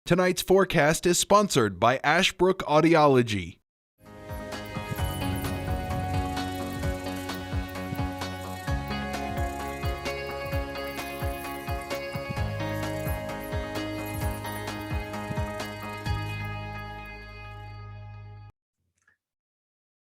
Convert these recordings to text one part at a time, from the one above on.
Tonight's forecast is sponsored by Ashbrook Audiology.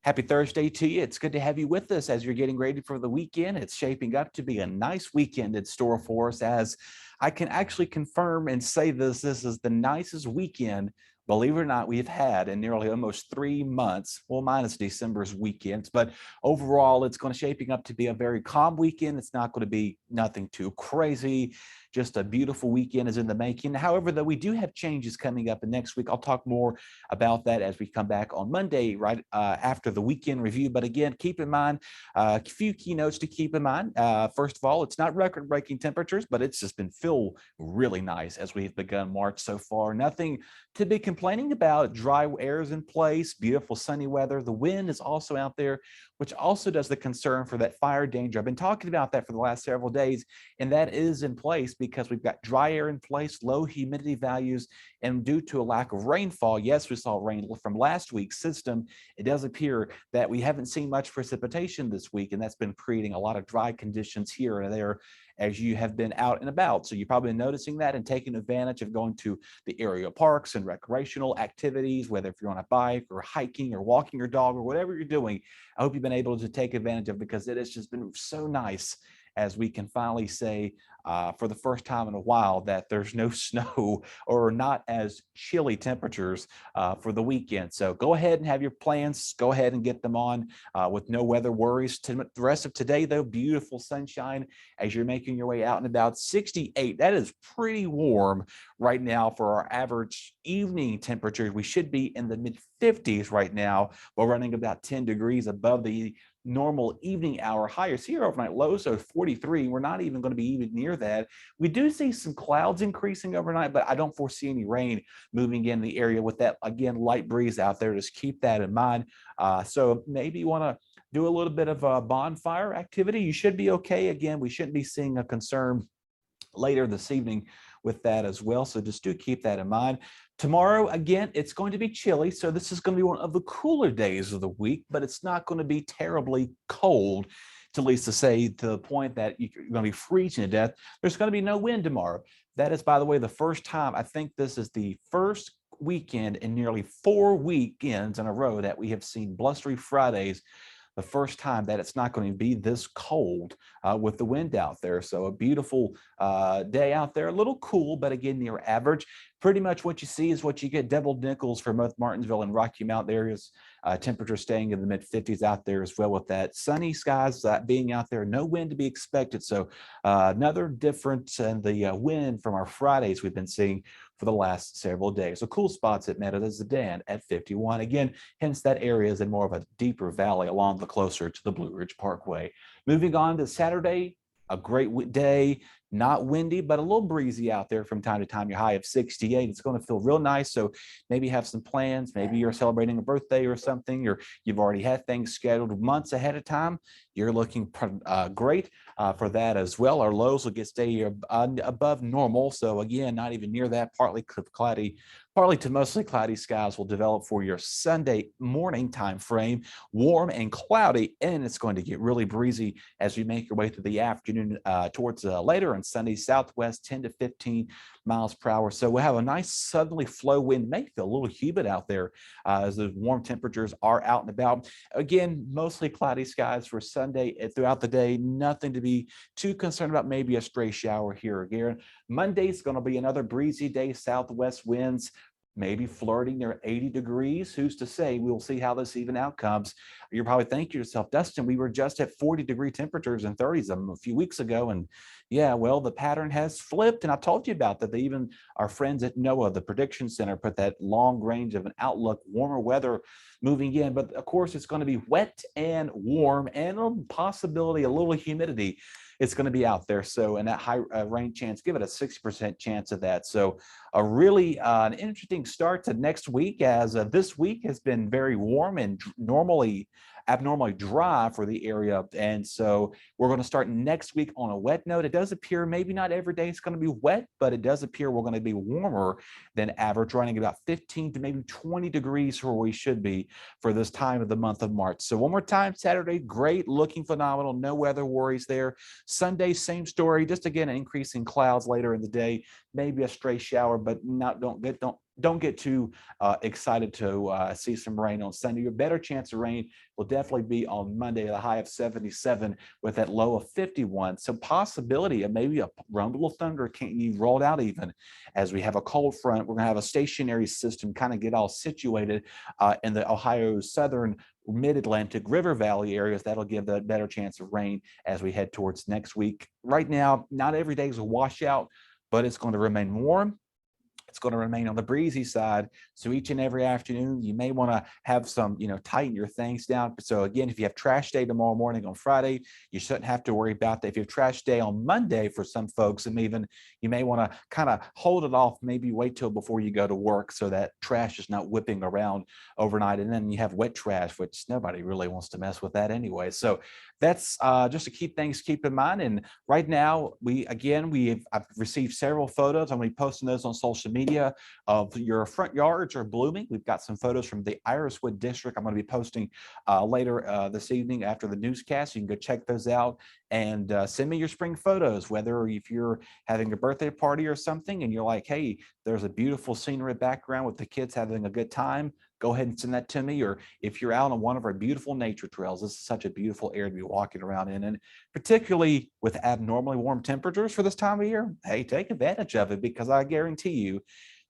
Happy Thursday to you. It's good to have you with us as you're getting ready for the weekend. It's shaping up to be a nice weekend in store for us, as I can actually confirm and say this is the nicest weekend, believe it or not, we've had in nearly almost 3 months, well, minus December's weekends. But overall, it's going to shaping up to be a very calm weekend. It's not going to be nothing too crazy. Just a beautiful weekend is in the making. However, though, we do have changes coming up, and next week I'll talk more about that as we come back on Monday, right after the weekend review. But again, keep in mind a few keynotes to keep in mind. First of all, it's not record-breaking temperatures, but it's just been feel really nice as we've begun March so far. Nothing to be complaining about. Dry air is in place, beautiful sunny weather. The wind is also out there, which also does the concern for that fire danger. I've been talking about that for the last several days, and that is in place because we've got dry air in place, low humidity values, and due to a lack of rainfall, yes, we saw rain from last week's system. It does appear that we haven't seen much precipitation this week, and that's been creating a lot of dry conditions here and there as you have been out and about. So you're probably noticing that and taking advantage of going to the area parks and recreational activities, whether if you're on a bike or hiking or walking your dog or whatever you're doing. I hope you've been able to take advantage of, because it has just been so nice as we can finally say for the first time in a while that there's no snow or not as chilly temperatures for the weekend. So go ahead and have your plans. Go ahead and get them on with no weather worries. The rest of today, though, beautiful sunshine as you're making your way out and about. 68. That is pretty warm right now for our average evening temperature. We should be in the mid 50s right now. We're running about 10 degrees above the normal evening hour higher. Here overnight lows of 43. We're not even going to be even near that. We do see some clouds increasing overnight, but I don't foresee any rain moving in the area with that, again, light breeze out there. Just keep that in mind. So maybe you want to do a little bit of a bonfire activity. You should be okay. Again, we shouldn't be seeing a concern later this evening with that as well. So just do keep that in mind. Tomorrow, again, it's going to be chilly. So this is going to be one of the cooler days of the week, but it's not going to be terribly cold, to at least to say to the point that you're going to be freezing to death. There's going to be no wind tomorrow. That is, by the way, the first time. I think this is the first weekend in nearly 4 weekends in a row that we have seen blustery Fridays. The first time that it's not going to be this cold with the wind out there. So a beautiful day out there, a little cool, but again, near average. Pretty much what you see is what you get. Double nickels for both Martinsville and Rocky Mount areas. Temperature staying in the mid 50s out there as well, with that sunny skies being out there, no wind to be expected. So another difference in the wind from our Fridays we've been seeing for the last several days. So cool spots at Meadows is the Dan at 51. Again, hence that area is in more of a deeper valley along the closer to the Blue Ridge Parkway. Moving on to Saturday, a great day, not windy, but a little breezy out there from time to time. Your high of 68. It's going to feel real nice. So maybe have some plans. Maybe you're celebrating a birthday or something, or you've already had things scheduled months ahead of time. You're looking great for that as well. Our lows will stay above normal. So again, not even near that. Partly cloudy, partly to mostly cloudy skies will develop for your Sunday morning time frame. Warm and cloudy, and it's going to get really breezy as you make your way through the afternoon towards later on Sunday, southwest 10 to 15 miles per hour. So we'll have a nice southerly flow wind. May feel a little humid out there as the warm temperatures are out and about. Again, mostly cloudy skies for Sunday throughout the day. Nothing to be too concerned about. Maybe a stray shower here or there. Monday is going to be another breezy day. Southwest winds maybe flirting near 80 degrees. Who's to say? We'll see how this even out comes. You're probably thinking to yourself, Dustin, we were just at 40-degree temperatures and 30s a few weeks ago. And yeah, well, the pattern has flipped. And I told you about that. They even, our friends at NOAA, the Prediction Center, put that long range of an outlook, warmer weather moving in. But of course, it's going to be wet and warm, and a possibility, a little humidity. It's going to be out there. So, and that high rain chance, give it a 60% chance of that. So a really an interesting start to next week, as this week has been very warm and normally abnormally dry for the area. And so we're going to start next week on a wet note. It does appear maybe not every day it's going to be wet, but it does appear we're going to be warmer than average, running about 15 to maybe 20 degrees where we should be for this time of the month of March. So one more time, Saturday, great, looking phenomenal, no weather worries there. Sunday, same story, just again an increase in clouds later in the day, maybe a stray shower, but don't get too excited to see some rain on Sunday. Your better chance of rain will definitely be on Monday, the high of 77 with that low of 51. So possibility of maybe a rumble of thunder can't be rolled out even as we have a cold front. We're going to have a stationary system kind of get all situated in the Ohio southern mid-Atlantic river valley areas. That'll give the better chance of rain as we head towards next week. Right now, not every day is a washout, but it's going to remain warm. It's going to remain on the breezy side. So each and every afternoon, you may want to have some, tighten your things down. So again, if you have trash day tomorrow morning on Friday, you shouldn't have to worry about that. If you have trash day on Monday for some folks, and even you may want to kind of hold it off, maybe wait till before you go to work so that trash is not whipping around overnight. And then you have wet trash, which nobody really wants to mess with that anyway. So that's just to keep in mind. And right now, I've received several photos. I'm going to be posting those on social media of your front yards are blooming. We've got some photos from the Iriswood district. I'm going to be posting later this evening after the newscast. You can go check those out and send me your spring photos, whether if you're having a birthday party or something and you're like, hey, there's a beautiful scenery background with the kids having a good time, go ahead and send that to me. Or if you're out on one of our beautiful nature trails, this is such a beautiful area to be walking around in. And particularly with abnormally warm temperatures for this time of year, hey, take advantage of it, because I guarantee you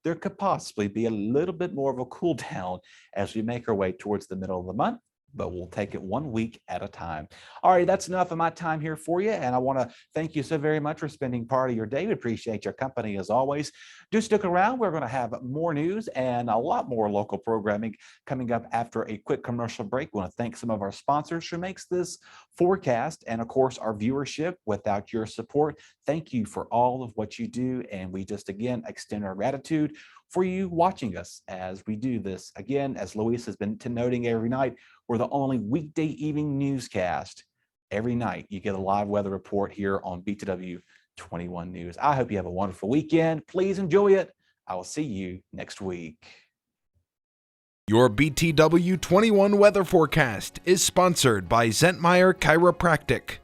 there could possibly be a little bit more of a cool down as we make our way towards the middle of the month. But we'll take it 1 week at a time. All right, that's enough of my time here for you. And I want to thank you so very much for spending part of your day. We appreciate your company as always. Do stick around. We're going to have more news and a lot more local programming coming up after a quick commercial break. We want to thank some of our sponsors who makes this forecast and, of course, our viewership. Without your support, thank you for all of what you do. And we just, again, extend our gratitude for you watching us as we do this. Again, as Luis has been noting every night, we're the only weekday evening newscast. Every night you get a live weather report here on BTW21 News. I hope you have a wonderful weekend. Please enjoy it. I will see you next week. Your BTW21 weather forecast is sponsored by Zentmeyer Chiropractic.